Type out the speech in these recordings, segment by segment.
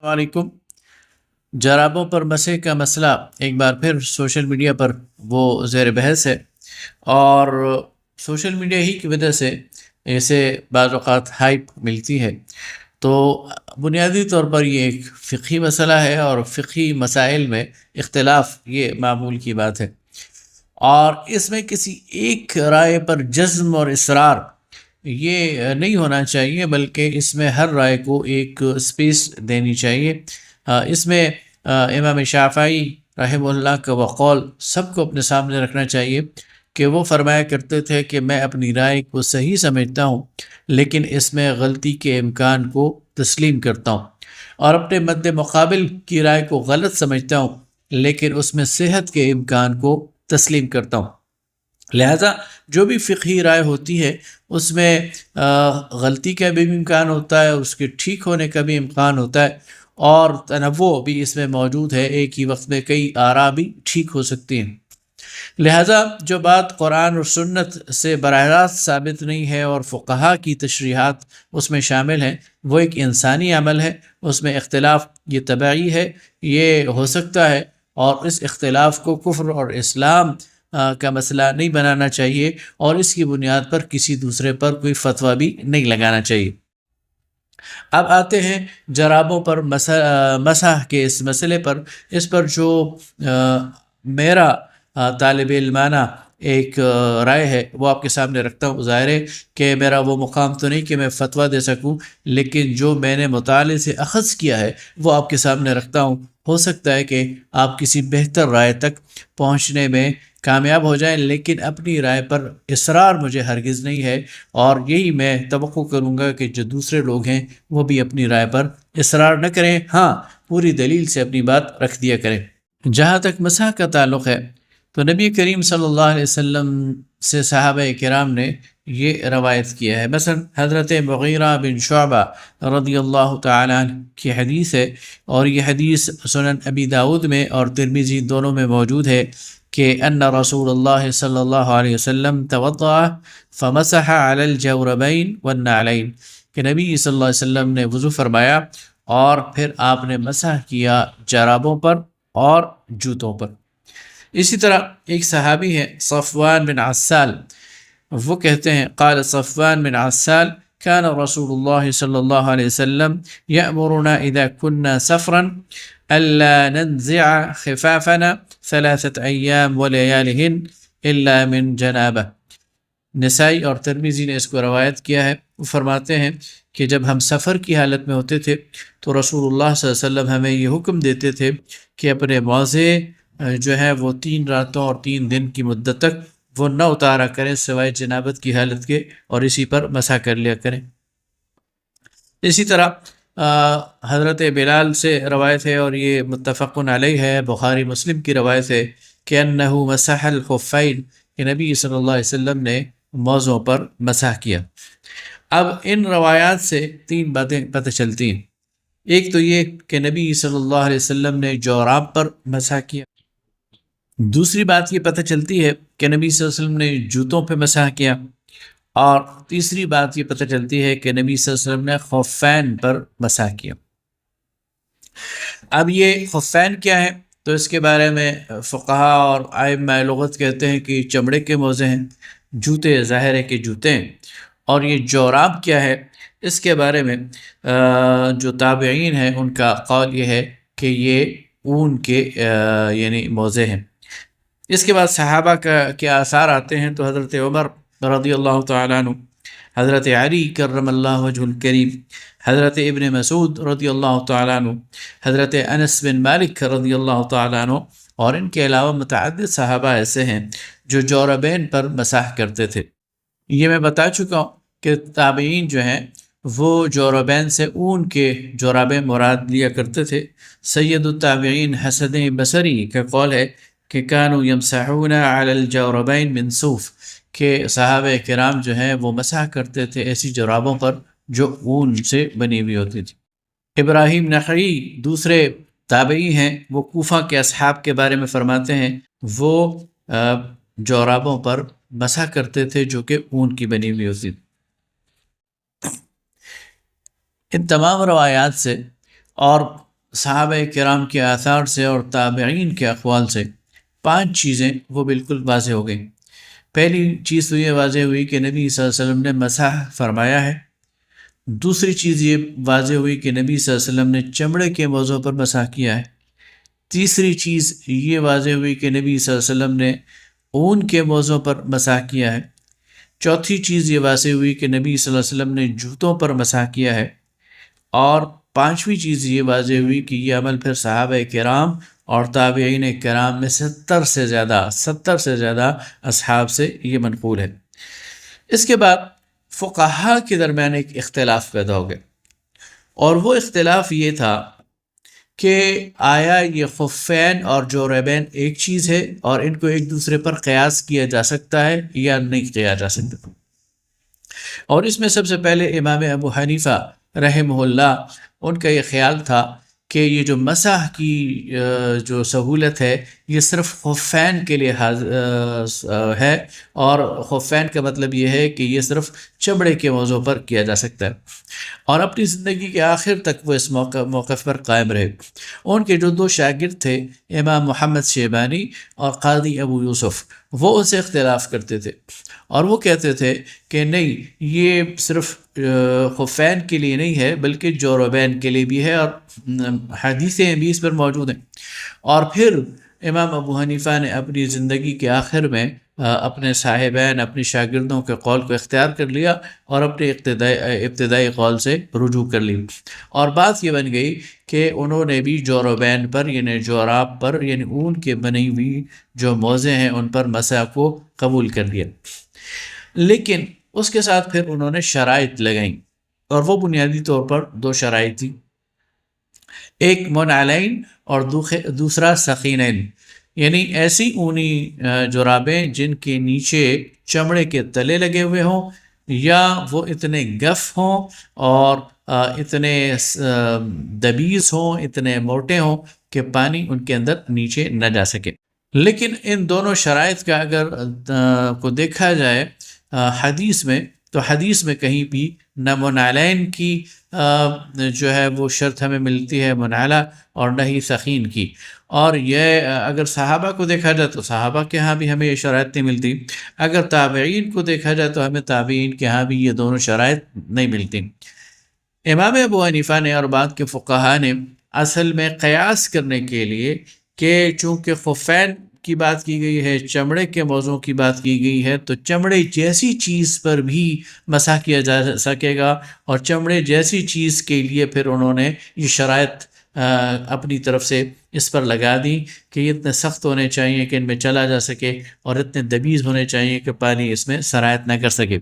السلام علیکم۔ جرابوں پر مسح کا مسئلہ ایک بار پھر سوشل میڈیا پر وہ زیر بحث ہے، اور سوشل میڈیا ہی کی وجہ سے اسے بعض اوقات ہائپ ملتی ہے۔ تو بنیادی طور پر یہ ایک فقہی مسئلہ ہے، اور فقہی مسائل میں اختلاف یہ معمول کی بات ہے، اور اس میں کسی ایک رائے پر جزم اور اصرار یہ نہیں ہونا چاہیے، بلکہ اس میں ہر رائے کو ایک سپیس دینی چاہیے۔ اس میں امام شافعی رحمہ اللہ کا وقول سب کو اپنے سامنے رکھنا چاہیے کہ وہ فرمایا کرتے تھے کہ میں اپنی رائے کو صحیح سمجھتا ہوں، لیکن اس میں غلطی کے امکان کو تسلیم کرتا ہوں، اور اپنے مد مقابل کی رائے کو غلط سمجھتا ہوں، لیکن اس میں صحت کے امکان کو تسلیم کرتا ہوں۔ لہذا جو بھی فقہی رائے ہوتی ہے اس میں غلطی کا بھی امکان ہوتا ہے، اس کے ٹھیک ہونے کا بھی امکان ہوتا ہے، اور تنوع بھی اس میں موجود ہے، ایک ہی وقت میں کئی آراء بھی ٹھیک ہو سکتی ہیں۔ لہذا جو بات قرآن اور سنت سے براہ راست ثابت نہیں ہے اور فقہا کی تشریحات اس میں شامل ہیں، وہ ایک انسانی عمل ہے، اس میں اختلاف یہ طبعی ہے، یہ ہو سکتا ہے، اور اس اختلاف کو کفر اور اسلام کا مسئلہ نہیں بنانا چاہیے، اور اس کی بنیاد پر کسی دوسرے پر کوئی فتویٰ بھی نہیں لگانا چاہیے۔ اب آتے ہیں جرابوں پر مسح کے اس مسئلے پر۔ اس پر جو میرا طالب علمانہ ایک رائے ہے وہ آپ کے سامنے رکھتا ہوں۔ ظاہر ہے کہ میرا وہ مقام تو نہیں کہ میں فتویٰ دے سکوں، لیکن جو میں نے مطالعے سے اخذ کیا ہے وہ آپ کے سامنے رکھتا ہوں۔ ہو سکتا ہے کہ آپ کسی بہتر رائے تک پہنچنے میں کامیاب ہو جائیں، لیکن اپنی رائے پر اصرار مجھے ہرگز نہیں ہے، اور یہی میں توقع کروں گا کہ جو دوسرے لوگ ہیں وہ بھی اپنی رائے پر اصرار نہ کریں، ہاں پوری دلیل سے اپنی بات رکھ دیا کریں۔ جہاں تک مسح کا تعلق ہے تو نبی کریم صلی اللہ علیہ وسلم سے صحابہ کرام نے یہ روایت کیا ہے۔ مثلا حضرت مغیرہ بن شعبہ رضی اللہ تعالیٰ عنہ کی حدیث ہے، اور یہ حدیث سنن ابی داود میں اور ترمذی دونوں میں موجود ہے کہ ان رسول اللہ صلی اللہ علیہ وسلم توضأ فمسح علی الجوربین والنعلین، کہ نبی صلی اللہ علیہ وسلم نے وضو فرمایا اور پھر آپ نے مسح کیا جرابوں پر اور جوتوں پر۔ اسی طرح ایک صحابی ہے صفوان بن عسال، وہ کہتے ہیں قال صفوان بن عسال كان رسول الله صلى الله عليه وسلم يأمرنا إذا كنا سفرا ألا ننزع خفافنا 3 أيام وليالهن إلا من جنابه۔ نسائی اور ترمذی نے اس کو روایت کیا ہے۔ وہ فرماتے ہیں کہ جب ہم سفر کی حالت میں ہوتے تھے تو رسول اللہ صلی اللہ علیہ وسلم ہمیں یہ حکم دیتے تھے کہ اپنے موزے جو ہے وہ 3 راتوں اور 3 دن کی مدت تک وہ نہ اتارا کریں سوائے جنابت کی حالت کے، اور اسی پر مسح کر لیا کریں۔ اسی طرح حضرت بلال سے روایت ہے، اور یہ متفق علیہ ہے، بخاری مسلم کی روایت ہے کہ انہ مسح الخفین، کہ نبی صلی اللہ علیہ وسلم نے موزوں پر مسح کیا۔ اب ان روایات سے 3 باتیں پتہ چلتی ہیں۔ ایک تو یہ کہ نبی صلی اللہ علیہ وسلم نے جوراب پر مسح کیا۔ دوسری بات یہ پتہ چلتی ہے کہ نبی صلی اللہ علیہ وسلم نے جوتوں پہ مسح کیا، اور تیسری بات یہ پتہ چلتی ہے کہ نبی صلی اللہ علیہ وسلم نے خفین پر مسح کیا۔ اب یہ خفین کیا ہے تو اس کے بارے میں فقہا اور ائمہ لغت کہتے ہیں کہ چمڑے کے موزے ہیں، جوتے ظاہر ہے کہ جوتے ہیں، اور یہ جوراب کیا ہے اس کے بارے میں جو تابعین ہیں ان کا قول یہ ہے کہ یہ اون کے یعنی موزے ہیں۔ اس کے بعد صحابہ کے آثار آتے ہیں تو حضرت عمر رضی اللہ تعالیٰ عنہ، حضرت علی کرم اللہ وجہ الکریم، حضرت ابن مسعود رضی اللہ تعالیٰ عنہ، حضرت انس بن مالک رضی اللہ تعالیٰ عنہ، اور ان کے علاوہ متعدد صحابہ ایسے ہیں جو جوربین پر مسح کرتے تھے۔ یہ میں بتا چکا ہوں کہ تابعین جو ہیں وہ جوربین سے اون کے جورابیں مراد لیا کرتے تھے۔ سید التابعین حسن بصری کا قول ہے کہ کانوا یمسحون علی الجوربین من صوف، کہ صحابہ کرام جو ہیں وہ مسح کرتے تھے ایسی جرابوں پر جو اون سے بنی ہوئی ہوتی تھی۔ ابراہیم نخعی دوسرے تابعی ہیں، وہ کوفہ کے اصحاب کے بارے میں فرماتے ہیں وہ جورابوں پر مسح کرتے تھے جو کہ اون کی بنی ہوئی ہوتی تھی۔ ان تمام روایات سے اور صحابہ کرام کے آثار سے اور تابعین کے اقوال سے 5 چیزیں وہ بالکل واضح ہو گئیں۔ پہلی چیز تو یہ واضح ہوئی کہ نبی صلی اللہ علیہ وسلم نے مسح فرمایا ہے۔ دوسری چیز یہ واضح ہوئی کہ نبی صلی اللہ علیہ وسلم نے چمڑے کے موضوع پر مسح کیا ہے۔ تیسری چیز یہ واضح ہوئی کہ نبی صلی اللہ علیہ وسلم نے اون کے موضوع پر مسح کیا ہے۔ چوتھی چیز یہ واضح ہوئی کہ نبی صلی اللہ علیہ وسلم نے جوتوں پر مسح کیا ہے۔ اور پانچویں چیز یہ واضح ہوئی کہ یہ عمل پھر صحابہ کرام اور تابعین کرام میں 70 سے زیادہ اصحاب سے یہ منقول ہے۔ اس کے بعد فقہا کے درمیان ایک اختلاف پیدا ہو گیا، اور وہ اختلاف یہ تھا کہ آیا یہ خفین اور جوربین ایک چیز ہے اور ان کو ایک دوسرے پر قیاس کیا جا سکتا ہے یا نہیں کیا جا سکتا۔ اور اس میں سب سے پہلے امام ابو حنیفہ رحمہ اللہ، ان کا یہ خیال تھا کہ یہ جو مسح کی جو سہولت ہے یہ صرف خفین کے لیے ہے، اور خفین کا مطلب یہ ہے کہ یہ صرف چمڑے کے موضوع پر کیا جا سکتا ہے، اور اپنی زندگی کے آخر تک وہ اس موقف پر قائم رہے۔ ان کے جو 2 شاگرد تھے، امام محمد شیبانی اور قاضی ابو یوسف، وہ ان سے اختلاف کرتے تھے، اور وہ کہتے تھے کہ نہیں، یہ صرف خفین کے لیے نہیں ہے بلکہ جوربین کے لیے بھی ہے، اور حدیثیں بھی اس پر موجود ہیں۔ اور پھر امام ابو حنیفہ نے اپنی زندگی کے آخر میں اپنے صاحبین، اپنی شاگردوں کے قول کو اختیار کر لیا اور اپنے ابتدائی قول سے رجوع کر لی، اور بات یہ بن گئی کہ انہوں نے بھی جوربین پر، یعنی جوراب پر، یعنی اون کے بنی ہوئی جو موزے ہیں ان پر مسح کو قبول کر لیا۔ لیکن اس کے ساتھ پھر انہوں نے شرائط لگائیں، اور وہ بنیادی طور پر 2 شرائط تھی، ایک منعلین اور دوسرا ثقینین، یعنی ایسی اونی جرابیں جن کے نیچے چمڑے کے تلے لگے ہوئے ہوں، یا وہ اتنے گف ہوں اور اتنے دبیز ہوں، اتنے موٹے ہوں کہ پانی ان کے اندر نیچے نہ جا سکے۔ لیکن ان دونوں شرائط کا اگر کو دیکھا جائے حدیث میں، تو حدیث میں کہیں بھی نہ منعلین کی جو ہے وہ شرط ہمیں ملتی ہے منعلا، اور نہ ہی ثقین کی۔ اور یہ اگر صحابہ کو دیکھا جائے تو صحابہ کے ہاں بھی ہمیں یہ شرائط نہیں ملتی، اگر تابعین کو دیکھا جائے تو ہمیں تابعین کے ہاں بھی یہ دونوں شرائط نہیں ملتی۔ امام ابو حنیفہ نے اور بعد کے فقہا نے اصل میں قیاس کرنے کے لیے کہ چونکہ خفین کی بات کی گئی ہے، چمڑے کے موضوع کی بات کی گئی ہے، تو چمڑے جیسی چیز پر بھی مسح کیا جا سکے گا، اور چمڑے جیسی چیز کے لیے پھر انہوں نے یہ شرائط اپنی طرف سے اس پر لگا دی کہ یہ اتنے سخت ہونے چاہیے کہ ان میں چلا جا سکے، اور اتنے دبیز ہونے چاہیے کہ پانی اس میں سرایت نہ کر سکے۔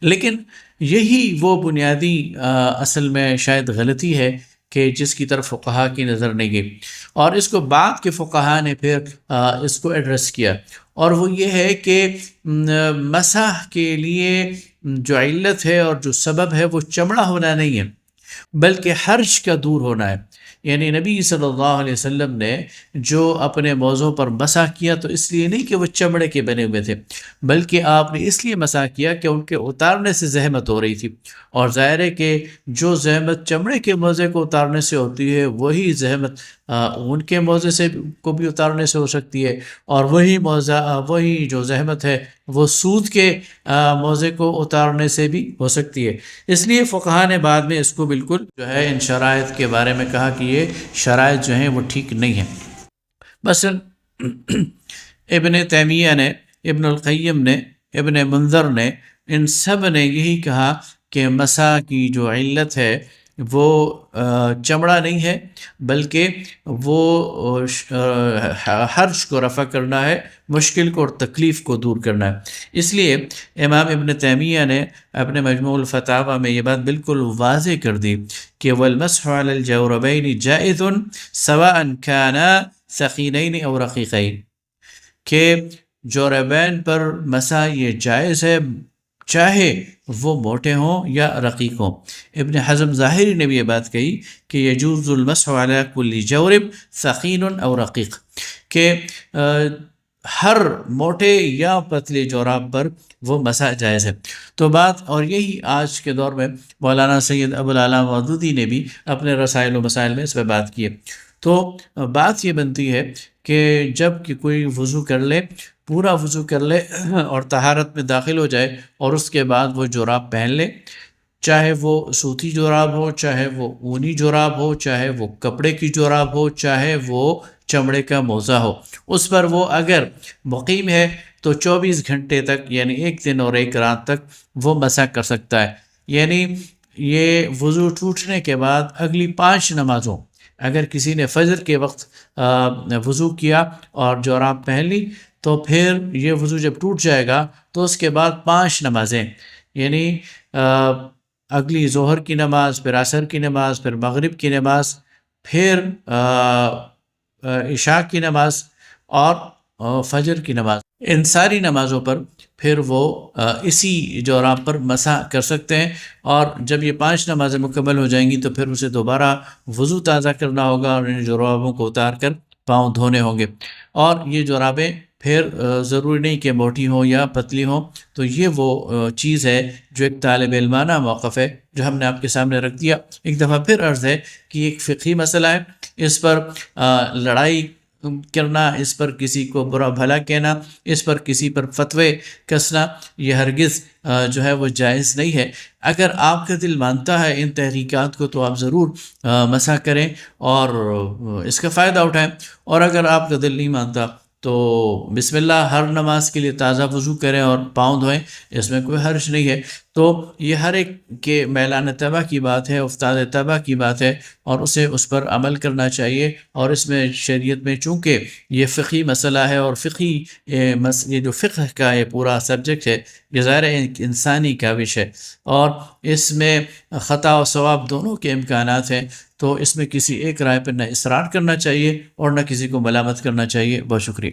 لیکن یہی وہ بنیادی اصل میں شاید غلطی ہے کہ جس کی طرف فقہا کی نظر نہیں گئی، اور اس کو بعد کے فقہا نے پھر اس کو ایڈریس کیا، اور وہ یہ ہے کہ مسح کے لیے جو علت ہے اور جو سبب ہے وہ چمڑا ہونا نہیں ہے بلکہ حرج کا دور ہونا ہے۔ یعنی نبی صلی اللہ علیہ وسلم نے جو اپنے موضوع پر مسح کیا تو اس لیے نہیں کہ وہ چمڑے کے بنے ہوئے تھے، بلکہ آپ نے اس لیے مسح کیا کہ ان کے اتارنے سے زحمت ہو رہی تھی، اور ظاہر ہے کہ جو زحمت چمڑے کے موزے کو اتارنے سے ہوتی ہے وہی زحمت ان کے موزے سے کو بھی اتارنے سے ہو سکتی ہے، اور وہی جو زحمت ہے وہ سود کے موزے کو اتارنے سے بھی ہو سکتی ہے۔ اس لیے فقہا نے بعد میں اس کو بالکل جو ہے ان شرائط کے بارے میں کہا کہ یہ شرائط جو ہیں وہ ٹھیک نہیں ہیں۔ مثلا ابن تیمیہ نے، ابن القیم نے، ابن منذر نے، ان سب نے یہی کہا کہ مسح کی جو علت ہے وہ چمڑا نہیں ہے بلکہ وہ حرج کو رفع کرنا ہے، مشکل کو اور تکلیف کو دور کرنا ہے۔ اس لیے امام ابن تیمیہ نے اپنے مجموع الفتاوی میں یہ بات بالکل واضح کر دی کہ والمسح علی الجوربین جائز سواء کانا ثقیلین او رقیقین، کہ جوربین پر مسح یہ جائز ہے چاہے وہ موٹے ہوں یا رقیق ہوں۔ ابن حزم ظاہری نے بھی یہ بات کہی کہ یجوز المسح علی کل جورب ثقیل او رقیق، کہ ہر موٹے یا پتلے جوراب پر وہ مسح جائز ہے۔ تو بات، اور یہی آج کے دور میں مولانا سید ابوالعلا مودودی نے بھی اپنے رسائل و مسائل میں اس پہ بات کی ہے۔ تو بات یہ بنتی ہے کہ جب کہ کوئی وضو کر لے، پورا وضو کر لے اور طہارت میں داخل ہو جائے، اور اس کے بعد وہ جوراب پہن لے، چاہے وہ صوتی جوراب ہو، چاہے وہ اونی جوراب ہو، چاہے وہ کپڑے کی جوراب ہو، چاہے وہ چمڑے کا موزہ ہو، اس پر وہ اگر مقیم ہے تو 24 گھنٹے تک، یعنی ایک دن اور ایک رات تک وہ مسح کر سکتا ہے۔ یعنی یہ وضو ٹوٹنے کے بعد اگلی 5 نمازوں، اگر کسی نے فجر کے وقت وضو کیا اور جوراب پہن لی، تو پھر یہ وضو جب ٹوٹ جائے گا تو اس کے بعد 5 نمازیں، یعنی اگلی ظہر کی نماز، پھر عصر کی نماز، پھر مغرب کی نماز، پھر عشاء کی نماز اور فجر کی نماز، ان ساری نمازوں پر پھر وہ اسی جوراب پر مسح کر سکتے ہیں۔ اور جب یہ 5 نمازیں مکمل ہو جائیں گی تو پھر اسے دوبارہ وضو تازہ کرنا ہوگا اور ان جورابوں کو اتار کر پاؤں دھونے ہوں گے۔ اور یہ جورابیں پھر ضروری نہیں کہ موٹی ہوں یا پتلی ہوں۔ تو یہ وہ چیز ہے جو ایک طالب علمانہ موقف ہے جو ہم نے آپ کے سامنے رکھ دیا۔ ایک دفعہ پھر عرض ہے کہ ایک فقہی مسئلہ ہے، اس پر لڑائی کرنا، اس پر کسی کو برا بھلا کہنا، اس پر کسی پر فتوے کسنا، یہ ہرگز جو ہے وہ جائز نہیں ہے۔ اگر آپ کا دل مانتا ہے ان تحریکات کو تو آپ ضرور مسح کریں اور اس کا فائدہ اٹھائیں، اور اگر آپ کا دل نہیں مانتا تو بسم اللہ، ہر نماز کے لیے تازہ وضو کریں اور پاؤں دھوئیں، اس میں کوئی حرج نہیں ہے۔ تو یہ ہر ایک کے میلان طبع کی بات ہے، استاد طبع کی بات ہے، اور اسے اس پر عمل کرنا چاہیے۔ اور اس میں شریعت میں چونکہ یہ فقہی مسئلہ ہے، اور فقہی یہ جو فقہ کا یہ پورا سبجیکٹ ہے، یہ ظاہر ہے ایک انسانی کاوش ہے، اور اس میں خطا و ثواب دونوں کے امکانات ہیں۔ تو اس میں کسی ایک رائے پر نہ اصرار کرنا چاہیے اور نہ کسی کو ملامت کرنا چاہیے۔ بہت شکریہ۔